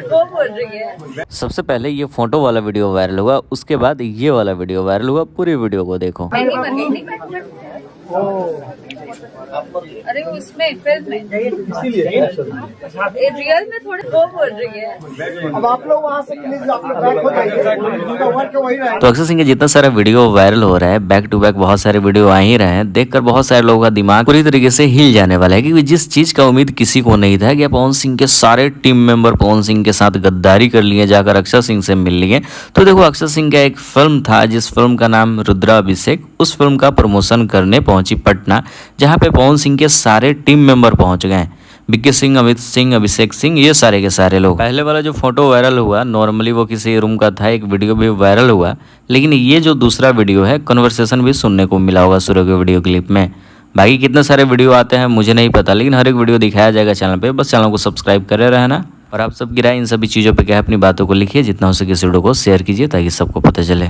वो बोल रही है। सबसे पहले ये फोटो वाला वीडियो वायरल हुआ, उसके बाद ये वाला वीडियो वायरल हुआ। पूरी वीडियो को देखो। अरे उसमें फिल्म में रियल में थोड़े वो बोल रही है। अब आप लोग वहाँ से प्लीज आप लोग बैक हो जाइए, उनका वर्क वही रहेगा। तो अक्षय सिंह का जितना सारा वीडियो वायरल हो रहा है, बैक टू बैक बहुत सारे वीडियो आ ही रहे हैं, देखकर बहुत सारे लोगों का दिमाग पूरी तरीके से हिल जाने वाला है। क्योंकि जिस चीज का उम्मीद किसी को नहीं था कि पवन सिंह के सारे टीम मेंबर पवन सिंह के साथ गद्दारी कर लिए, जाकर अक्षय सिंह से मिल लिए। तो देखो, अक्षय सिंह का एक फिल्म था जिस फिल्म का नाम रुद्राभिषेक, उस फिल्म का प्रमोशन करने पहुंची पटना, जहां पे पवन सिंह के सारे टीम मेंबर पहुंच गए। विक्की सिंह, अमित सिंह, अभिषेक सिंह, ये सारे के सारे लोग। पहले वाला जो फोटो वायरल हुआ नॉर्मली वो किसी रूम का था, एक वीडियो भी वायरल हुआ। लेकिन ये जो दूसरा वीडियो है, कन्वर्सेशन भी सुनने को मिला होगा शुरू के वीडियो क्लिप में। बाकी कितने सारे वीडियो आते हैं मुझे नहीं पता, लेकिन हर एक वीडियो दिखाया जाएगा चैनल पे। बस चैनल को सब्सक्राइब करे रहना। और आप सबकी राय इन सभी चीज़ों पे क्या है, अपनी बातों को लिखिए। जितना हो सके इस वीडियो को शेयर कीजिए ताकि सबको पता चले।